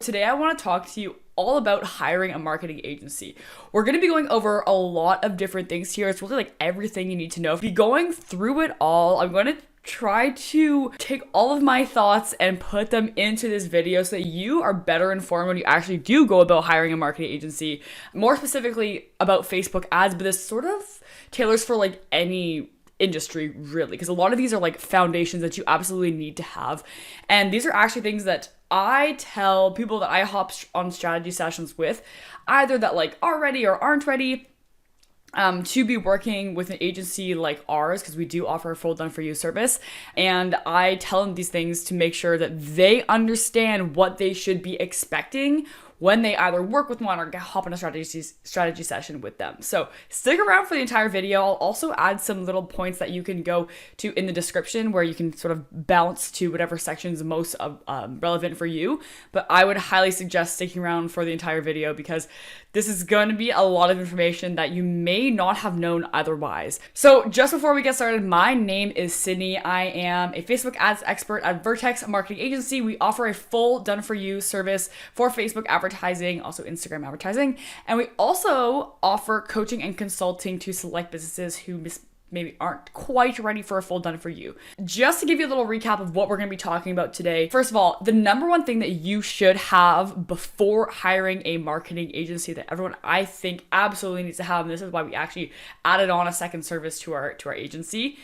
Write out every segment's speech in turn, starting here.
Today, I want to talk to you all about hiring a marketing agency. We're going to be going over a lot of different things here. It's really like everything you need to know. Be going through it all. I'm going to try to take all of my thoughts and put them into this video so that you are better informed when you actually do go about hiring a marketing agency. More specifically about Facebook ads, but this sort of tailors for like any industry really, because a lot of these are like foundations that you absolutely need to have. And these are actually things that I tell people that I hop on strategy sessions with, either that like are ready or aren't ready to be working with an agency like ours, because we do offer a full done for you service. And I tell them these things to make sure that they understand what they should be expecting when they either work with one or hop on a strategy session with them. So stick around for the entire video. I'll also add some little points that you can go to in the description where you can sort of bounce to whatever section is most relevant for you. But I would highly suggest sticking around for the entire video because this is going to be a lot of information that you may not have known otherwise. So just before we get started, my name is Sydney. I am a Facebook ads expert at Vertex Marketing Agency. We offer a full done for you service for Facebook advertising, also Instagram advertising. And we also offer coaching and consulting to select businesses who maybe aren't quite ready for a full done for you. Just to give you a little recap of what we're going to be talking about today. First of all, the number one thing that you should have before hiring a marketing agency that everyone I think absolutely needs to have, and this is why we actually added on a second service to our agency.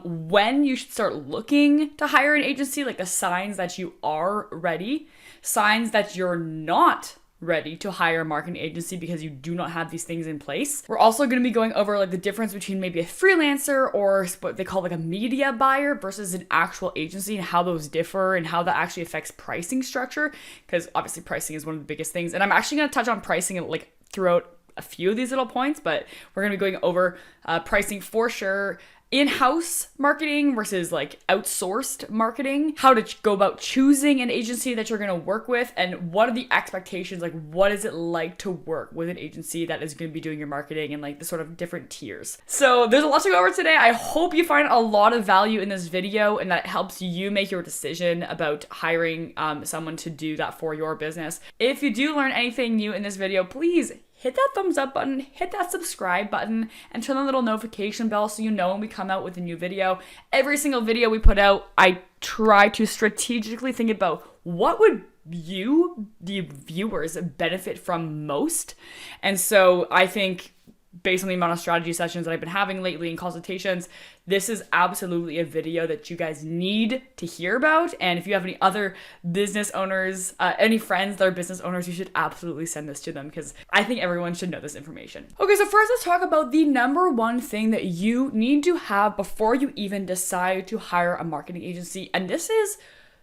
When you should start looking to hire an agency, like the signs that you are ready, signs that you're not ready to hire a marketing agency because you do not have these things in place. We're also going to be going over like the difference between maybe a freelancer or what they call like a media buyer versus an actual agency, and how those differ and how that actually affects pricing structure, because obviously pricing is one of the biggest things. And I'm actually going to touch on pricing like throughout a few of these little points, but we're going to be going over pricing for sure, in-house marketing versus like outsourced marketing, how to go about choosing an agency that you're going to work with, and what are the expectations, like what is it like to work with an agency that is going to be doing your marketing, and like the sort of different tiers. So there's a lot to go over today. I hope you find a lot of value in this video and that it helps you make your decision about hiring someone to do that for your business. If you do learn anything new in this video, please hit that thumbs up button, hit that subscribe button, and turn the little notification bell so you know when we come out with a new video. Every single video we put out, I try to strategically think about what would you, the viewers, benefit from most. And so I think based on the amount of strategy sessions that I've been having lately and consultations, this is absolutely a video that you guys need to hear about. And if you have any other business owners, any friends that are business owners, you should absolutely send this to them because I think everyone should know this information. Okay, so first let's talk about the number one thing that you need to have before you even decide to hire a marketing agency. And this is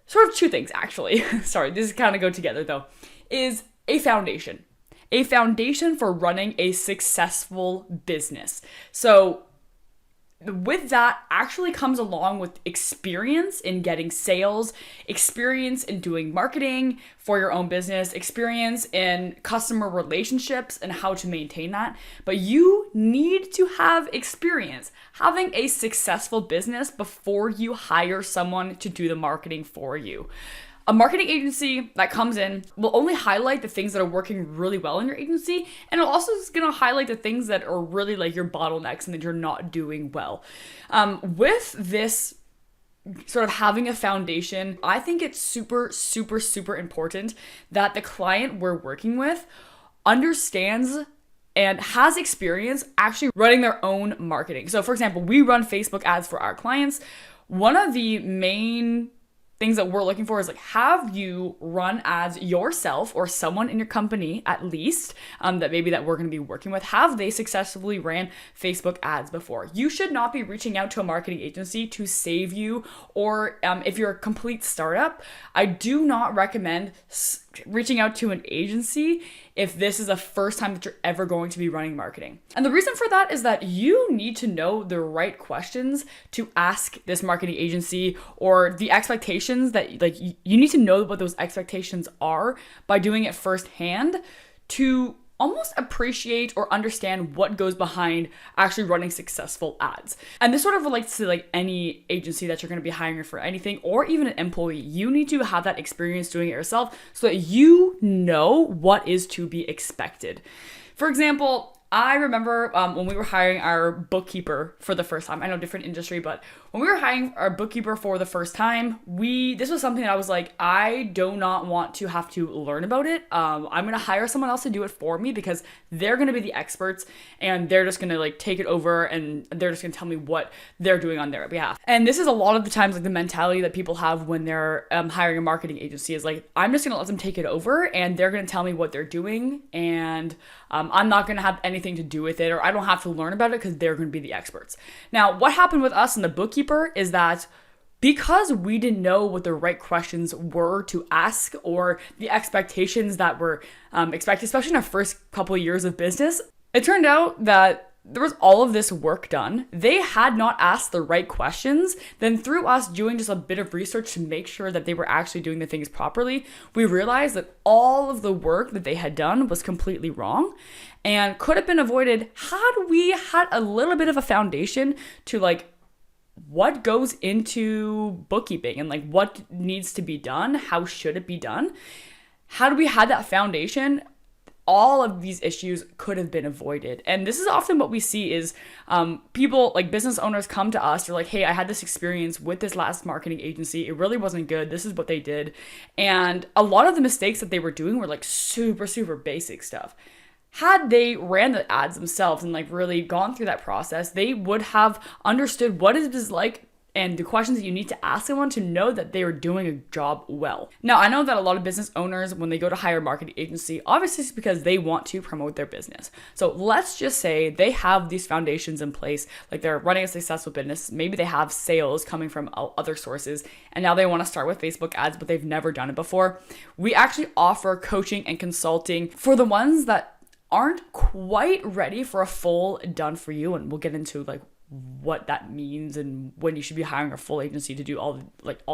sort of two things, actually. Sorry, these kind of go together though, is a foundation. A foundation for running a successful business. So with that actually comes along with experience in getting sales, experience in doing marketing for your own business, experience in customer relationships and how to maintain that. But you need to have experience having a successful business before you hire someone to do the marketing for you. A marketing agency that comes in will only highlight the things that are working really well in your agency, and it also is going to highlight the things that are really like your bottlenecks and that you're not doing well. With this sort of having a foundation, I think it's super, super, super important that the client we're working with understands and has experience actually running their own marketing. So for example, we run Facebook ads for our clients. One of the main things that we're looking for is like, have you run ads yourself or someone in your company at least that maybe that we're going to be working with, have they successfully ran Facebook ads before? You should not be reaching out to a marketing agency to save you, or if you're a complete startup, I do not recommend reaching out to an agency if this is the first time that you're ever going to be running marketing. And the reason for that is that you need to know the right questions to ask this marketing agency, or the expectations that you need to know what those expectations are by doing it firsthand to almost appreciate or understand what goes behind actually running successful ads. And this sort of relates to like any agency that you're going to be hiring for anything, or even an employee. You need to have that experience doing it yourself so that you know what is to be expected. For example, I remember when we were hiring our bookkeeper for the first time. I know different industry, but when we were hiring our bookkeeper for the first time, this was something that I was like, I do not want to have to learn about it. I'm going to hire someone else to do it for me because they're going to be the experts and they're just going to like take it over and they're just going to tell me what they're doing on their behalf. And this is a lot of the times like the mentality that people have when they're hiring a marketing agency is like, I'm just going to let them take it over and they're going to tell me what they're doing and I'm not going to have anything to do with it, or I don't have to learn about it because they're going to be the experts. Now, what happened with us and the bookkeeper is that because we didn't know what the right questions were to ask or the expectations that were expected, especially in our first couple of years of business, it turned out that there was all of this work done. They had not asked the right questions. Then through us doing just a bit of research to make sure that they were actually doing the things properly, we realized that all of the work that they had done was completely wrong and could have been avoided had we had a little bit of a foundation to like what goes into bookkeeping and like what needs to be done, how should it be done. Had we had that foundation, all of these issues could have been avoided. And this is often what we see is people like business owners come to us. They're like, hey, I had this experience with this last marketing agency. It really wasn't good. This is what they did. And a lot of the mistakes that they were doing were like super, super basic stuff. Had they ran the ads themselves and like really gone through that process, they would have understood what it is like and the questions that you need to ask someone to know that they are doing a job well. Now, I know that a lot of business owners, when they go to hire a marketing agency, obviously it's because they want to promote their business. So let's just say they have these foundations in place, like they're running a successful business. Maybe they have sales coming from other sources, and now they want to start with Facebook ads, but they've never done it before. We actually offer coaching and consulting for the ones that aren't quite ready for a full done for you, and we'll get into like what that means and when you should be hiring a full agency to do all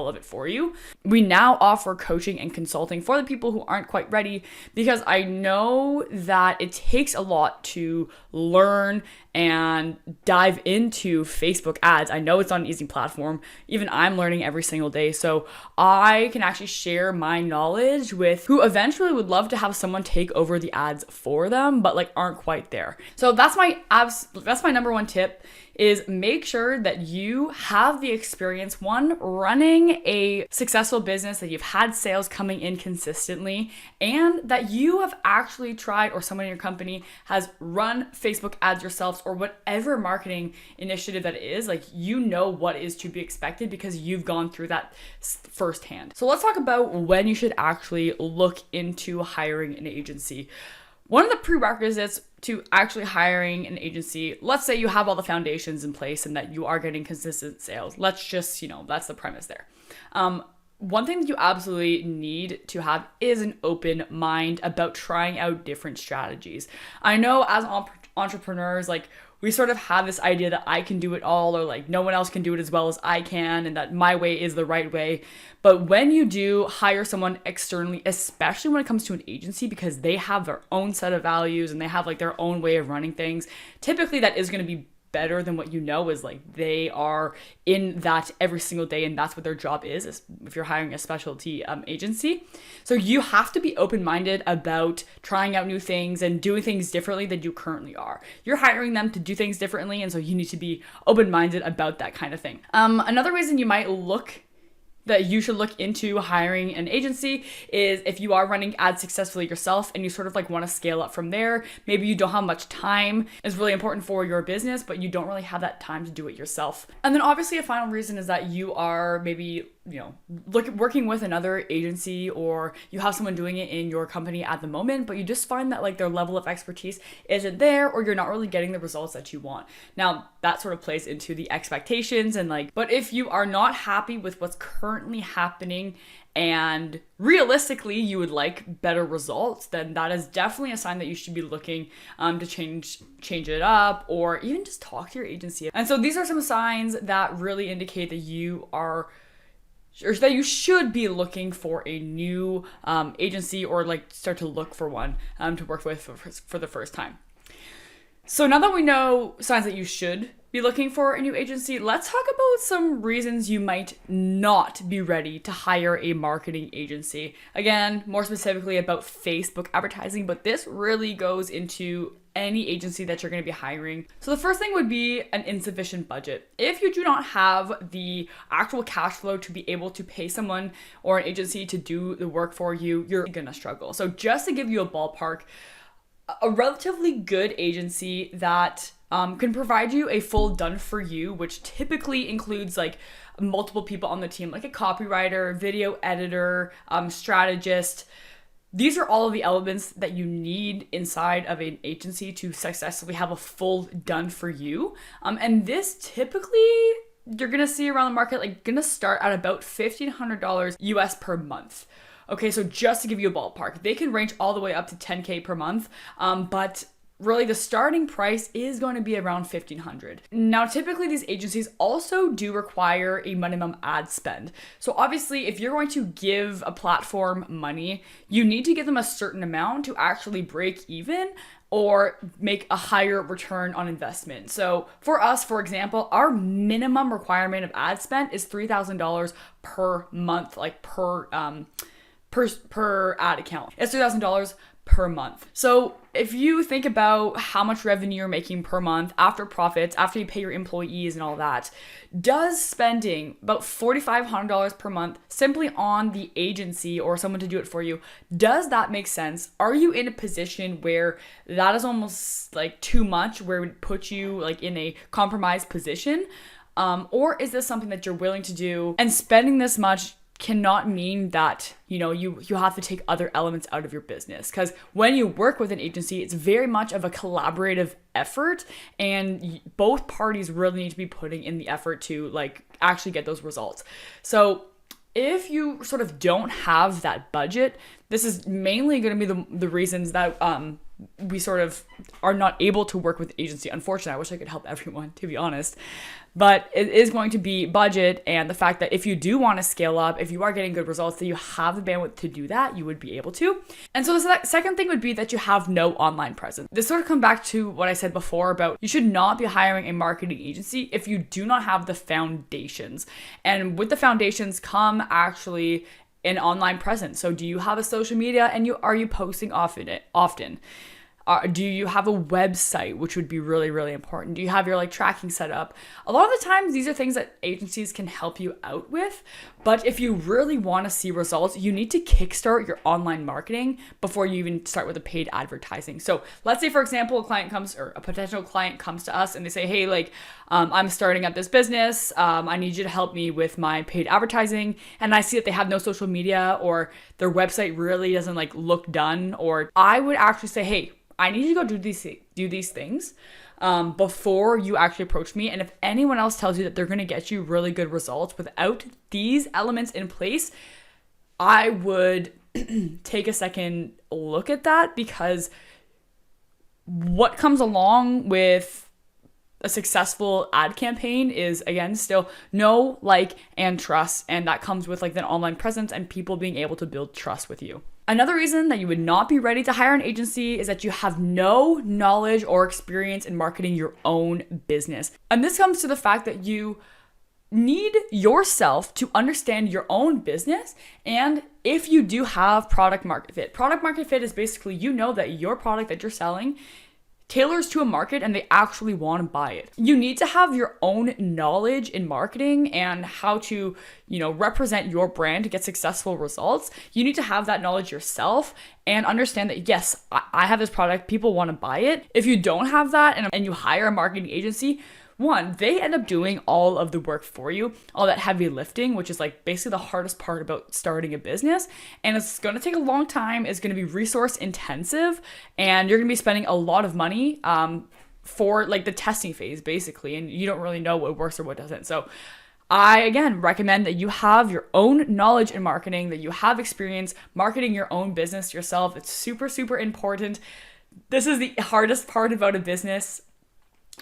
of it for you. We now offer coaching and consulting for the people who aren't quite ready, because I know that it takes a lot to learn and dive into Facebook ads. I know it's not an easy platform. Even I'm learning every single day. So I can actually share my knowledge with who eventually would love to have someone take over the ads for them, but like aren't quite there. So that's my number one tip, is make sure that you have the experience, one, running a successful business, that you've had sales coming in consistently, and that you have actually tried, or someone in your company has run Facebook ads yourselves, or whatever marketing initiative that it is, like you know what is to be expected because you've gone through that firsthand. So let's talk about when you should actually look into hiring an agency. One of the prerequisites to actually hiring an agency, let's say you have all the foundations in place and that you are getting consistent sales. Let's just, that's the premise there. One thing that you absolutely need to have is an open mind about trying out different strategies. I know as entrepreneurs, like we sort of have this idea that I can do it all, or like no one else can do it as well as I can, and that my way is the right way. But when you do hire someone externally, especially when it comes to an agency, because they have their own set of values and they have like their own way of running things, typically that is going to be better than what is like they are in that every single day, and that's what their job is if you're hiring a specialty agency. So you have to be open-minded about trying out new things and doing things differently than you currently are. You're hiring them to do things differently, and so you need to be open-minded about that kind of thing. Another reason you should look into hiring an agency is if you are running ads successfully yourself and you sort of like want to scale up from there. Maybe you don't have much time. It's really important for your business, but you don't really have that time to do it yourself. And then obviously a final reason is that you are maybe working with another agency, or you have someone doing it in your company at the moment, but you just find that like their level of expertise isn't there, or you're not really getting the results that you want. Now that sort of plays into the expectations and but if you are not happy with what's currently happening and realistically you would like better results, then that is definitely a sign that you should be looking to change it up, or even just talk to your agency. And so these are some signs that really indicate that you are or that you should be looking for a new agency, or like start to look for one to work with for the first time. So now that we know signs that you should be looking for a new agency, let's talk about some reasons you might not be ready to hire a marketing agency. Again, more specifically about Facebook advertising, but this really goes into any agency that you're going to be hiring. So the first thing would be an insufficient budget. If you do not have the actual cash flow to be able to pay someone or an agency to do the work for you, you're going to struggle. So just to give you a ballpark, a relatively good agency that can provide you a full done for you, which typically includes like multiple people on the team, like a copywriter, video editor, strategist. These are all of the elements that you need inside of an agency to successfully have a full done for you. And this typically you're gonna see around the market, like gonna start at about $1,500 US per month. Okay, so just to give you a ballpark, they can range all the way up to 10K per month, but really the starting price is going to be around $1,500. Now, typically these agencies also do require a minimum ad spend. So obviously, if you're going to give a platform money, you need to give them a certain amount to actually break even or make a higher return on investment. So for us, for example, our minimum requirement of ad spend is $3,000 per month, like per ad account. It's $3,000 per month. So if you think about how much revenue you're making per month after profits, after you pay your employees and all that, does spending about $4,500 per month simply on the agency or someone to do it for you, does that make sense? Are you in a position where that is almost like too much, where it would put you like in a compromised position? Or is this something that you're willing to do, and spending this much cannot mean that, you know, you have to take other elements out of your business? Because when you work with an agency, it's very much of a collaborative effort, and both parties really need to be putting in the effort to like actually get those results. So if you sort of don't have that budget, this is mainly going to be the reasons that we sort of are not able to work with agency. Unfortunately, I wish I could help everyone, to be honest. But it is going to be budget, and the fact that if you do want to scale up, if you are getting good results, that you have the bandwidth to do that, you would be able to. And so the second thing would be that you have no online presence. This sort of comes back to what I said before about you should not be hiring a marketing agency if you do not have the foundations. And with the foundations come actually an online presence. So do you have a social media, and are you posting often? Do you have a website, which would be really, really important? Do you have your like tracking set up? A lot of the times, these are things that agencies can help you out with. But if you really want to see results, you need to kickstart your online marketing before you even start with the paid advertising. So let's say, for example, a potential client comes to us and they say, hey, like, I'm starting up this business. I need you to help me with my paid advertising. And I see that they have no social media, or their website really doesn't like look done. Or I would actually say, hey, I need you to go do these things before you actually approach me. And if anyone else tells you that they're going to get you really good results without these elements in place, I would take a second look at that, because what comes along with a successful ad campaign is, again, still know, like, and trust. And that comes with like an online presence and people being able to build trust with you. Another reason that you would not be ready to hire an agency is that you have no knowledge or experience in marketing your own business. And this comes to the fact that you need yourself to understand your own business. And if you do have product market fit is basically, you know that your product that you're selling tailors to a market and they actually want to buy it. You need to have your own knowledge in marketing and how to, represent your brand to get successful results. You need to have that knowledge yourself and understand that, yes, I have this product, people want to buy it. If you don't have that and you hire a marketing agency, one, they end up doing all of the work for you, all that heavy lifting, which is like basically the hardest part about starting a business. And it's going to take a long time. It's going to be resource intensive, and you're going to be spending a lot of money for like the testing phase, basically. And you don't really know what works or what doesn't. So I, again, recommend that you have your own knowledge in marketing, that you have experience marketing your own business yourself. It's super, super important. This is the hardest part about a business,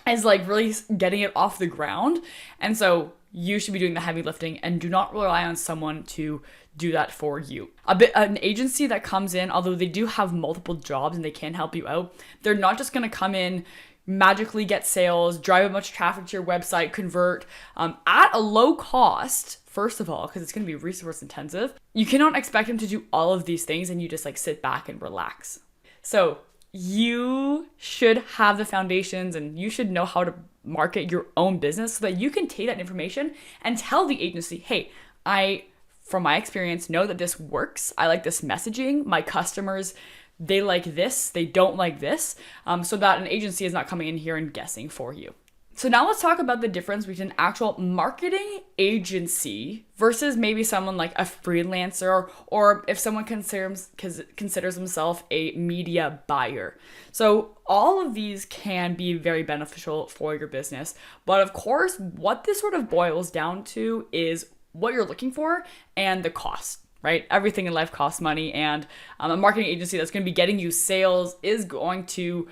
is like really getting it off the ground. And so you should be doing the heavy lifting and do not rely on someone to do that for you. An agency that comes in, although they do have multiple jobs and they can help you out, they're not just going to come in, magically get sales, drive a bunch of traffic to your website, convert at a low cost. First of all, because it's going to be resource intensive, you cannot expect them to do all of these things and you just like sit back and relax. So you should have the foundations and you should know how to market your own business so that you can take that information and tell the agency, hey, I, from my experience, know that this works. I like this messaging. My customers, they like this. They don't like this. So that an agency is not coming in here and guessing for you. So now let's talk about the difference between an actual marketing agency versus maybe someone like a freelancer, or if someone considers himself a media buyer. So all of these can be very beneficial for your business. But of course, what this sort of boils down to is what you're looking for and the cost. Right? Everything in life costs money, and a marketing agency that's going to be getting you sales is going to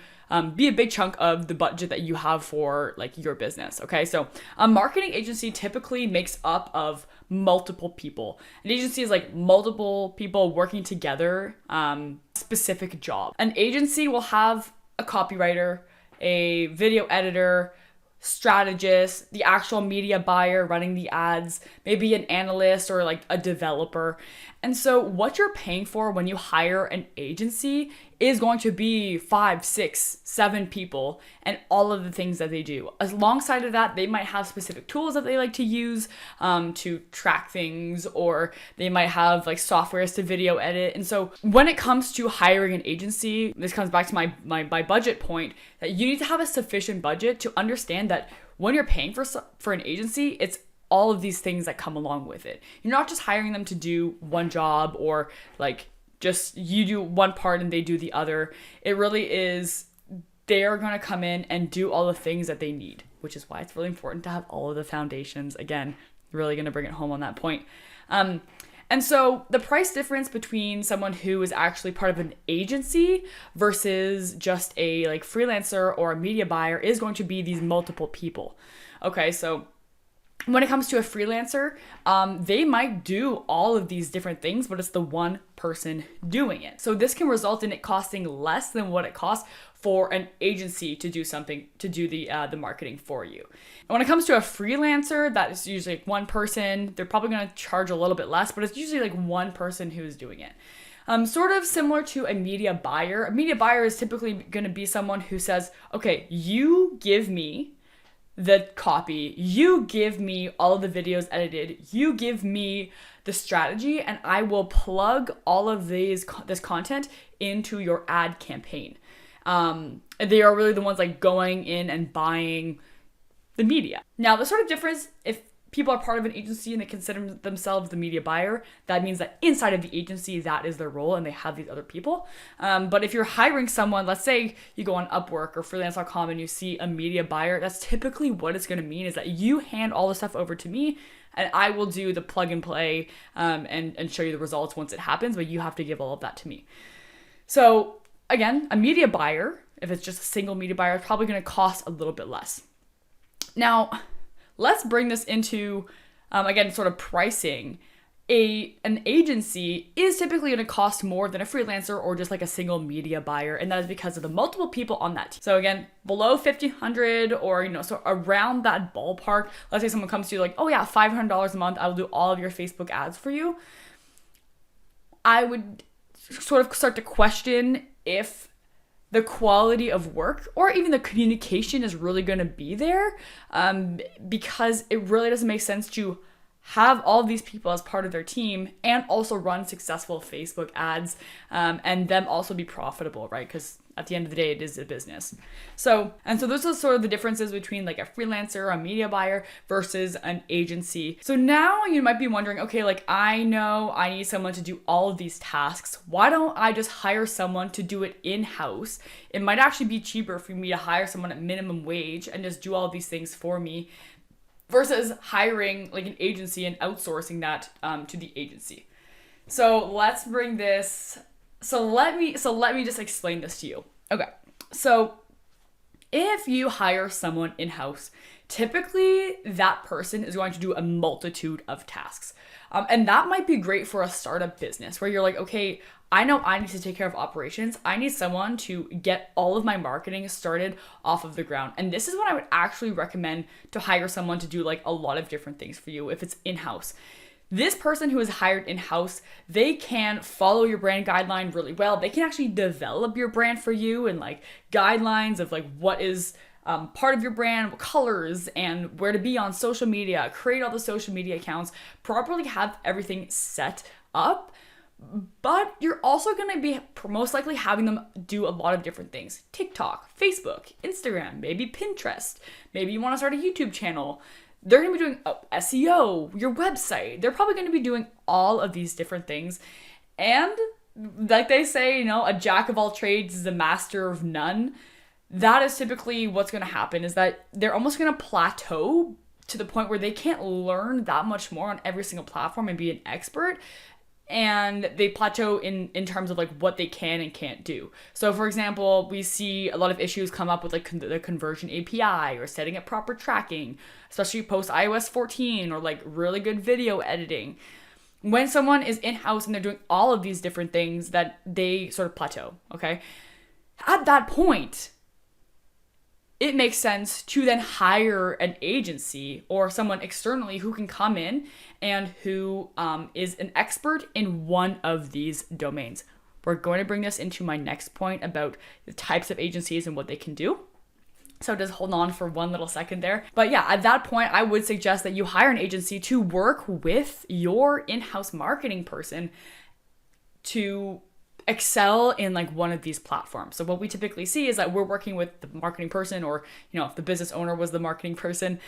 be a big chunk of the budget that you have for like your business. Okay, so a marketing agency typically makes up of multiple people. An agency is like multiple people working together, specific job. An agency will have a copywriter, a video editor, strategist, the actual media buyer running the ads, maybe an analyst or like a developer. And so what you're paying for when you hire an agency is going to be 5, 6, 7 people and all of the things that they do. Alongside of that, they might have specific tools that they like to use to track things, or they might have like softwares to video edit. And so when it comes to hiring an agency, this comes back to my budget point, that you need to have a sufficient budget to understand that when you're paying for an agency, it's all of these things that come along with it. You're not just hiring them to do one job, or like just you do one part and they do the other. It really is, they are going to come in and do all the things that they need, which is why it's really important to have all of the foundations. Again, really going to bring it home on that point. And so the price difference between someone who is actually part of an agency versus just a like freelancer or a media buyer is going to be these multiple people. Okay, so when it comes to a freelancer, they might do all of these different things, but it's the one person doing it. So this can result in it costing less than what it costs for an agency to do something, to do the marketing for you. And when it comes to a freelancer, that is usually like one person. They're probably going to charge a little bit less, but it's usually like one person who's doing it. Sort of similar to a media buyer. A media buyer is typically going to be someone who says, okay, you give me the copy, you give me all of the videos edited, you give me the strategy, and I will plug all of this content into your ad campaign. They are really the ones like going in and buying the media. Now, the sort of difference, if people are part of an agency and they consider themselves the media buyer, that means that inside of the agency, that is their role and they have these other people. But if you're hiring someone, let's say you go on Upwork or freelance.com and you see a media buyer, that's typically what it's going to mean, is that you hand all the stuff over to me and I will do the plug and play and show you the results once it happens, but you have to give all of that to me. So again, a media buyer, if it's just a single media buyer, it's probably going to cost a little bit less. Now, let's bring this into, again, sort of pricing. An agency is typically going to cost more than a freelancer or just like a single media buyer, and that is because of the multiple people on that team. So again, below $1,500 or, so around that ballpark, let's say someone comes to you like, oh yeah, $500 a month, I will do all of your Facebook ads for you. I would sort of start to question if the quality of work or even the communication is really going to be there, because it really doesn't make sense to have all these people as part of their team and also run successful Facebook ads, and them also be profitable, right? Because at the end of the day, it is a business. So those are sort of the differences between like a freelancer or a media buyer versus an agency. So now you might be wondering, okay, like I know I need someone to do all of these tasks. Why don't I just hire someone to do it in-house? It might actually be cheaper for me to hire someone at minimum wage and just do all of these things for me, versus hiring like an agency and outsourcing that to the agency. So let's bring this. So let me just explain this to you. Okay. So if you hire someone in-house typically that person is going to do a multitude of tasks. And that might be great for a startup business where you're like, okay, I know I need to take care of operations. I need someone to get all of my marketing started off of the ground. And this is when I would actually recommend to hire someone to do like a lot of different things for you if it's in-house. This person who is hired in-house, they can follow your brand guideline really well. They can actually develop your brand for you and like guidelines of like what is part of your brand, what colors, and where to be on social media, create all the social media accounts, properly have everything set up. But you're also going to be most likely having them do a lot of different things. TikTok, Facebook, Instagram, maybe Pinterest. Maybe you want to start a YouTube channel. They're going to be doing SEO, your website. They're probably going to be doing all of these different things. And like they say, you know, a jack of all trades is a master of none. That is typically what's going to happen, is that they're almost going to plateau to the point where they can't learn that much more on every single platform and be an expert. And they plateau in terms of like what they can and can't do. So for example, we see a lot of issues come up with like the conversion API or setting up proper tracking, especially post iOS 14 or like really good video editing. When someone is in-house and they're doing all of these different things, that they sort of plateau, okay? At that point, it makes sense to then hire an agency or someone externally who can come in and who is an expert in one of these domains. We're going to bring this into my next point about the types of agencies and what they can do. So just hold on for one little second there. But yeah, at that point, I would suggest that you hire an agency to work with your in-house marketing person to excel in like one of these platforms. So what we typically see is that we're working with the marketing person, or, you know, if the business owner was the marketing person,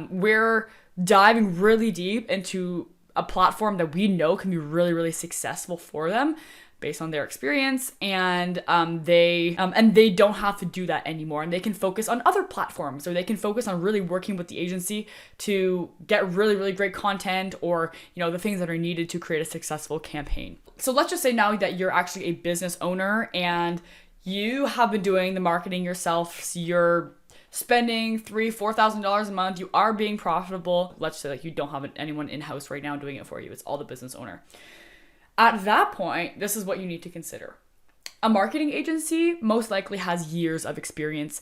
we're diving really deep into a platform that we know can be really, really successful for them based on their experience, and they don't have to do that anymore, and they can focus on other platforms, or they can focus on really working with the agency to get really, really great content, or, you know, the things that are needed to create a successful campaign. So let's just say now that you're actually a business owner and you have been doing the marketing yourself, so you're spending $3,000-$4,000 a month, you are being profitable. Let's say like you don't have anyone in-house right now doing it for you, it's all the business owner. At that point, this is what you need to consider. A marketing agency most likely has years of experience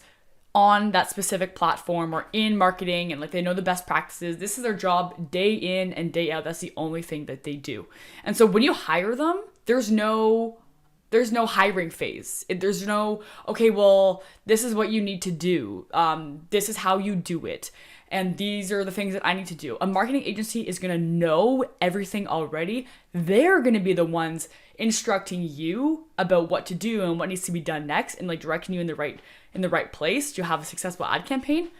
on that specific platform or in marketing, and like they know the best practices. This is their job day in and day out. That's the only thing that they do. And so when you hire them, there's no hiring phase. There's no, okay, well, this is what you need to do. This is how you do it. And these are the things that I need to do. A marketing agency is going to know everything already. They're going to be the ones instructing you about what to do and what needs to be done next, and like directing you in the right place to have a successful ad campaign.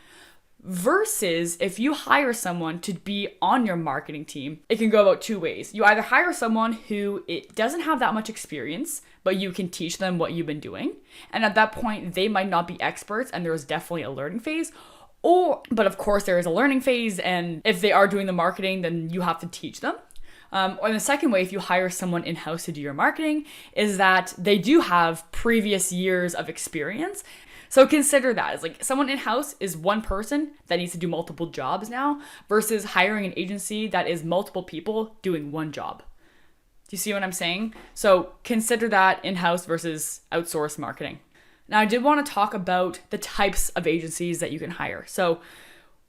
Versus if you hire someone to be on your marketing team, it can go about two ways. You either hire someone who it doesn't have that much experience, but you can teach them what you've been doing. And at that point, they might not be experts, and there's definitely a learning phase. But of course there is a learning phase, and if they are doing the marketing, then you have to teach them. Or the second way, if you hire someone in-house to do your marketing, is that they do have previous years of experience. So consider that as like someone in-house is one person that needs to do multiple jobs now, versus hiring an agency that is multiple people doing one job. Do you see what I'm saying? So consider that in-house versus outsourced marketing. Now, I did want to talk about the types of agencies that you can hire. So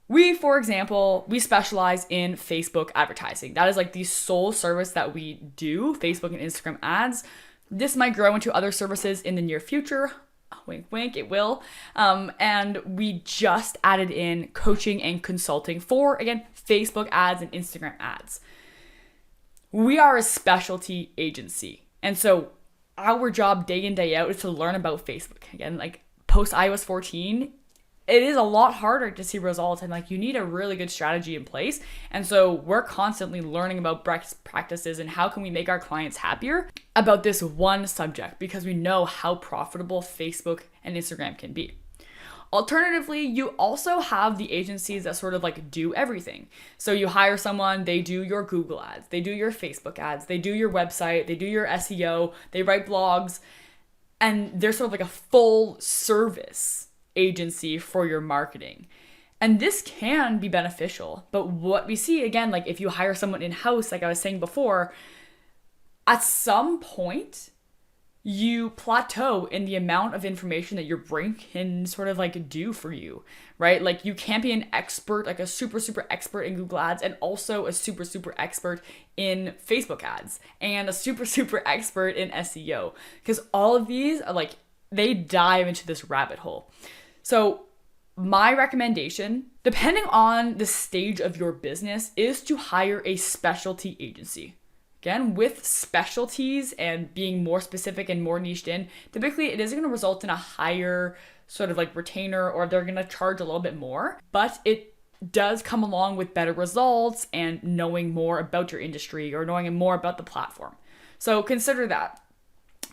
we, for example, we specialize in Facebook advertising. That is like the sole service that we do, Facebook and Instagram ads. This might grow into other services in the near future. Wink, wink, it will. And we just added in coaching and consulting for, again, Facebook ads and Instagram ads. We are a specialty agency. And so our job day in, day out is to learn about Facebook. Again, like post iOS 14, it is a lot harder to see results, and like you need a really good strategy in place. And so we're constantly learning about best practices and how can we make our clients happier about this one subject, because we know how profitable Facebook and Instagram can be. Alternatively, you also have the agencies that sort of like do everything. So you hire someone, they do your Google ads, they do your Facebook ads, they do your website, they do your SEO, they write blogs, and they're sort of like a full service agency for your marketing. And this can be beneficial. But what we see, again, like if you hire someone in-house, like I was saying before, at some point, you plateau in the amount of information that your brain can sort of like do for you, right? Like you can't be an expert, like a super, super expert in Google ads and also a super, super expert in Facebook ads and a super, super expert in SEO, because all of these are like, they dive into this rabbit hole. So my recommendation, depending on the stage of your business, is to hire a specialty agency. Again, with specialties and being more specific and more niched in, typically it is going to result in a higher sort of like retainer, or they're going to charge a little bit more, but it does come along with better results and knowing more about your industry or knowing more about the platform. So consider that.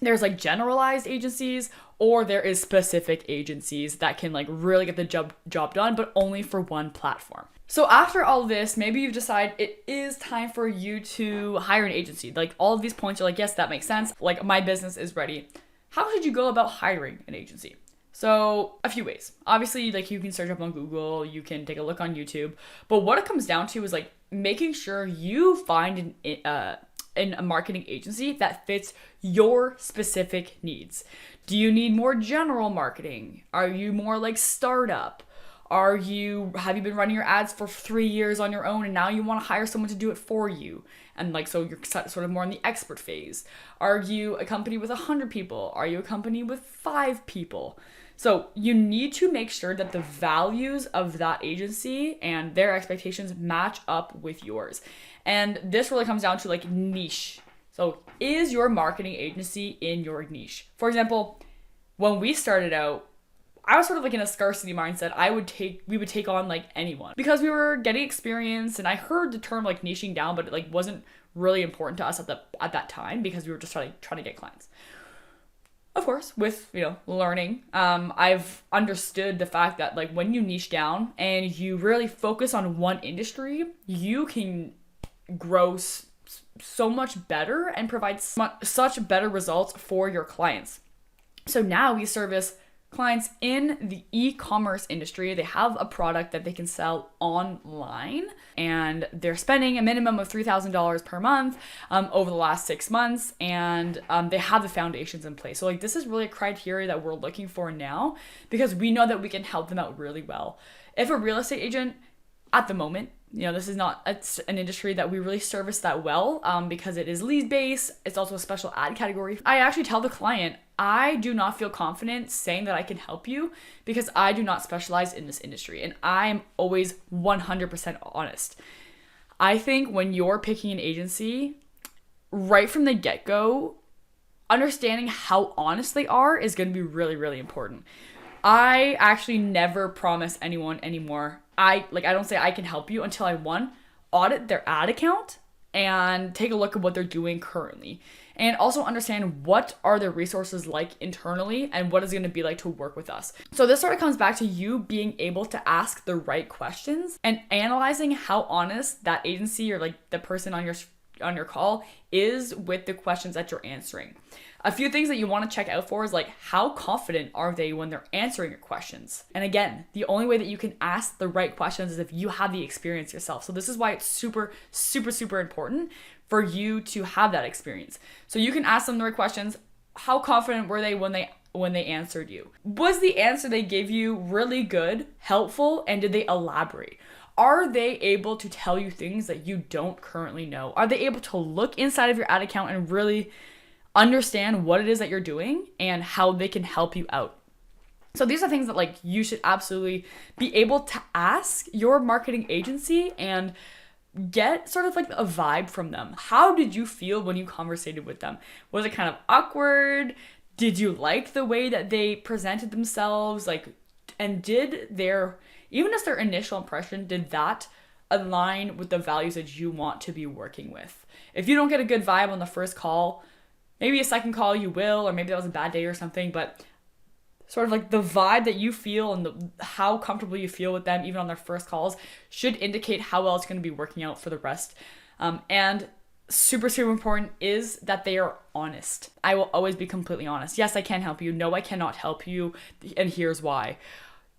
There's like generalized agencies, or there is specific agencies that can like really get the job done, but only for one platform. So after all this, maybe you've decided it is time for you to hire an agency. Like all of these points, you're like, yes, that makes sense. Like my business is ready. How should you go about hiring an agency? So a few ways. Obviously, like you can search up on Google, you can take a look on YouTube, but what it comes down to is like making sure you find a marketing agency that fits your specific needs. Do you need more general marketing? Are you more like startup? Have you been running your ads for 3 years on your own and now you want to hire someone to do it for you? And like, so you're sort of more in the expert phase. Are you a company with 100 people? Are you a company with 5 people? So you need to make sure that the values of that agency and their expectations match up with yours. And this really comes down to like niche. So is your marketing agency in your niche? For example, when we started out, I was sort of like in a scarcity mindset. We would take on like anyone because we were getting experience, and I heard the term like niching down, but it like wasn't really important to us at that time because we were just trying to get clients. Of course, with learning, I've understood the fact that like when you niche down and you really focus on one industry, you can grow so much better and provide such better results for your clients. So now we service clients in the e-commerce industry. They have a product that they can sell online, and they're spending a minimum of $3,000 per month over the last 6 months, and they have the foundations in place. So like this is really a criteria that we're looking for now, because we know that we can help them out really well. If a real estate agent at the moment, this is not an industry that we really service that well because it is lead-based. It's also a special ad category. I actually tell the client, I do not feel confident saying that I can help you because I do not specialize in this industry, and I'm always 100% honest. I think when you're picking an agency, right from the get-go, understanding how honest they are is going to be really, really important. I actually never promise anyone anymore. I don't say I can help you until I audit their ad account and take a look at what they're doing currently, and also understand what are their resources like internally and what is going to be like to work with us. So this sort of comes back to you being able to ask the right questions and analyzing how honest that agency or like the person on your call is with the questions that you're answering. A few things that you want to check out for is like, how confident are they when they're answering your questions? And again, the only way that you can ask the right questions is if you have the experience yourself. So this is why it's super, super, super important for you to have that experience. So you can ask them the right questions. How confident were they when they answered you? Was the answer they gave you really good, helpful, and did they elaborate? Are they able to tell you things that you don't currently know? Are they able to look inside of your ad account and really understand what it is that you're doing and how they can help you out? So these are things that like you should absolutely be able to ask your marketing agency and get sort of like a vibe from them. How did you feel when you conversated with them? Was it kind of awkward? Did you like the way that they presented themselves? And even as their initial impression, did that align with the values that you want to be working with? If you don't get a good vibe on the first call, maybe a second call you will, or maybe that was a bad day or something, but sort of like the vibe that you feel and how comfortable you feel with them, even on their first calls, should indicate how well it's going to be working out for the rest. And super, super important is that they are honest. I will always be completely honest. Yes, I can help you. No, I cannot help you. And here's why.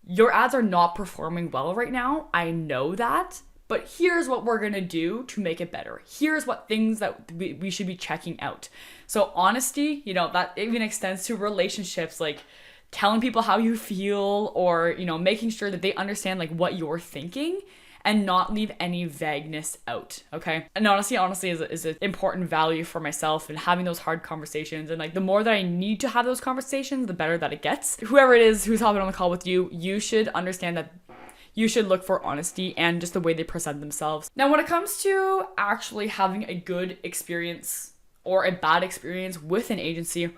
your ads are not performing well right now. I know that. But here's what we're going to do to make it better. Here's what things that we should be checking out. So honesty, that even extends to relationships, like telling people how you feel, or, making sure that they understand like what you're thinking and not leave any vagueness out. Okay. And honestly is an important value for myself, and having those hard conversations. And like the more that I need to have those conversations, the better that it gets. Whoever it is who's hopping on the call with you, you should understand that you should look for honesty and just the way they present themselves. Now, when it comes to actually having a good experience or a bad experience with an agency,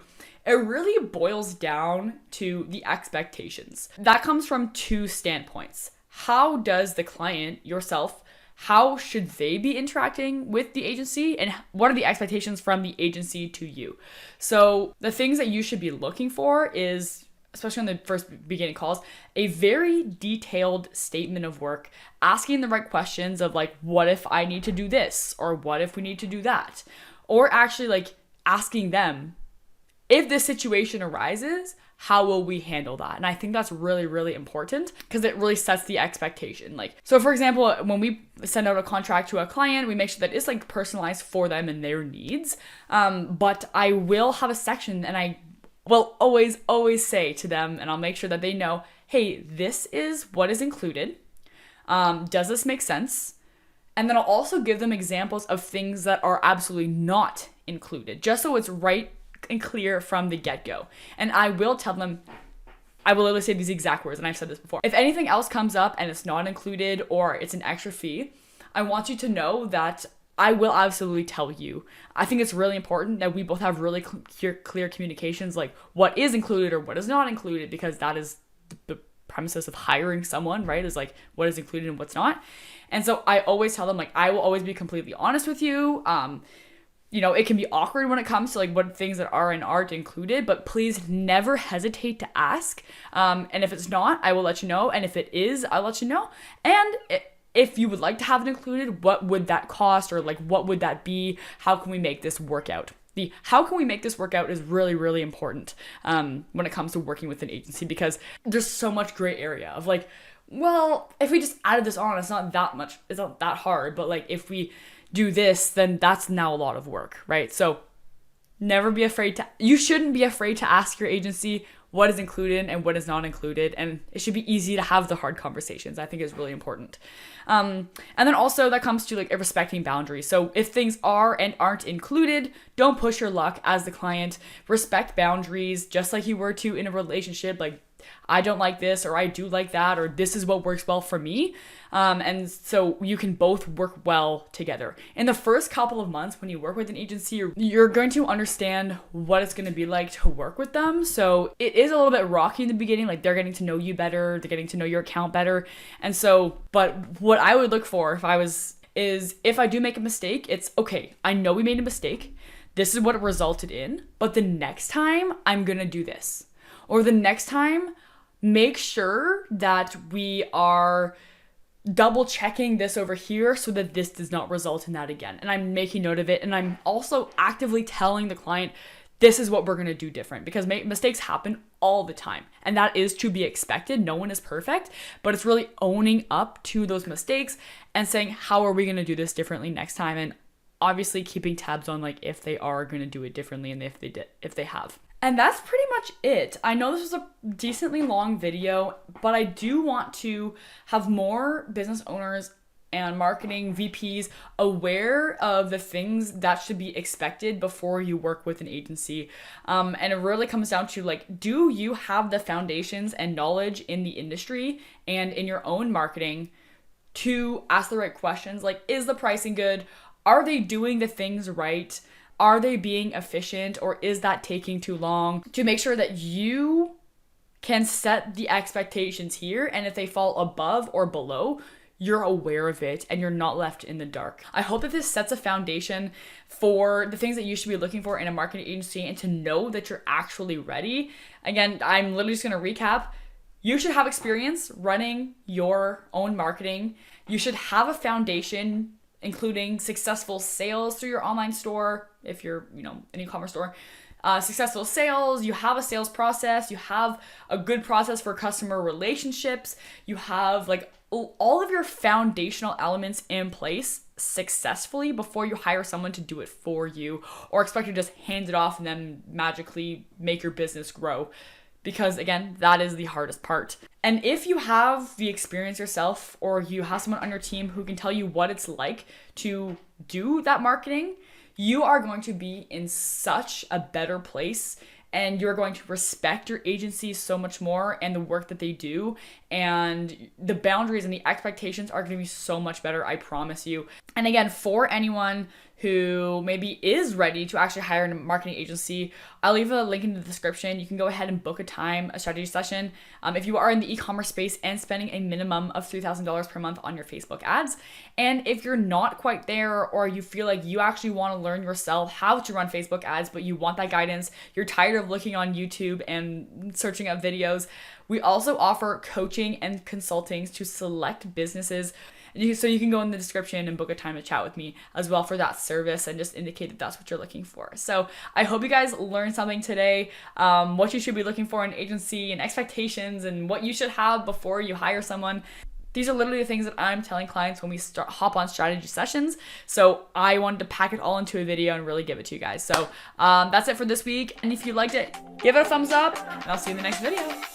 it really boils down to the expectations. That comes from two standpoints. How does the client, yourself, how should they be interacting with the agency, and what are the expectations from the agency to you? So the things that you should be looking for is, especially on the first beginning calls, a very detailed statement of work, asking the right questions of like, what if I need to do this? Or what if we need to do that? Or actually like asking them, if this situation arises, how will we handle that? And I think that's really, really important because it really sets the expectation. Like, so for example, when we send out a contract to a client, we make sure that it's like personalized for them and their needs. But I will have a section, and I will always say to them, and I'll make sure that they know, hey, this is what is included. Does this make sense? And then I'll also give them examples of things that are absolutely not included, just so it's right and clear from the get-go. And I will tell them, I will literally say these exact words, and I've said this before. If anything else comes up and it's not included or it's an extra fee, I want you to know that I will absolutely tell you. I think it's really important that we both have really clear communications, like what is included or what is not included, because that is the premises of hiring someone, right? Is like what is included and what's not. And so I always tell them, like, I will always be completely honest with you. It can be awkward when it comes to like what things that are and aren't included, but please never hesitate to ask. And if it's not, I will let you know. And if it is, I'll let you know. And if you would like to have it included, what would that cost, or like what would that be? How can we make this work out? The how can we make this work out is really, really important when it comes to working with an agency, because there's so much gray area of like, well, if we just added this on, it's not that hard, but like if we do this, then that's now a lot of work, right? So you shouldn't be afraid to ask your agency what is included and what is not included. And it should be easy to have the hard conversations. I think is really important. And then also that comes to like respecting boundaries. So if things are and aren't included, don't push your luck as the client. Respect boundaries just like you were to in a relationship. Like, I don't like this, or I do like that, or this is what works well for me. And so you can both work well together. In the first couple of months when you work with an agency, you're going to understand what it's going to be like to work with them. So it is a little bit rocky in the beginning. Like, they're getting to know you better. They're getting to know your account better. And so, but what I would look for is if I do make a mistake, it's okay. I know we made a mistake. This is what it resulted in. But the next time I'm going to do this. Or the next time, make sure that we are double checking this over here so that this does not result in that again. And I'm making note of it. And I'm also actively telling the client, this is what we're going to do different, because mistakes happen all the time. And that is to be expected. No one is perfect, but it's really owning up to those mistakes and saying, how are we going to do this differently next time? And obviously keeping tabs on like if they are going to do it differently and if they have. And that's pretty much it. I know this was a decently long video, but I do want to have more business owners and marketing VPs aware of the things that should be expected before you work with an agency. And it really comes down to like, do you have the foundations and knowledge in the industry and in your own marketing to ask the right questions? Like, is the pricing good? Are they doing the things right? Are they being efficient, or is that taking too long? To make sure that you can set the expectations here, and if they fall above or below, you're aware of it and you're not left in the dark. I hope that this sets a foundation for the things that you should be looking for in a marketing agency, and to know that you're actually ready. Again, I'm literally just going to recap. You should have experience running your own marketing. You should have a foundation including successful sales through your online store, if you're, an e-commerce store, successful sales, you have a sales process, you have a good process for customer relationships, you have like all of your foundational elements in place successfully before you hire someone to do it for you or expect to just hand it off and then magically make your business grow. Because again, that is the hardest part. And if you have the experience yourself or you have someone on your team who can tell you what it's like to do that marketing, you are going to be in such a better place and you're going to respect your agency so much more and the work that they do, and the boundaries and the expectations are going to be so much better, I promise you. And again, for anyone who maybe is ready to actually hire a marketing agency, I'll leave a link in the description. You can go ahead and book a strategy session. If you are in the e-commerce space and spending a minimum of $3,000 per month on your Facebook ads. And if you're not quite there, or you feel like you actually want to learn yourself how to run Facebook ads, but you want that guidance, you're tired of looking on YouTube and searching up videos, we also offer coaching and consultings to select businesses. So you can go in the description and book a time to chat with me as well for that service and just indicate that that's what you're looking for. So I hope you guys learned something today, what you should be looking for in an agency and expectations and what you should have before you hire someone. These are literally the things that I'm telling clients when we hop on strategy sessions. So I wanted to pack it all into a video and really give it to you guys. So that's it for this week. And if you liked it, give it a thumbs up and I'll see you in the next video.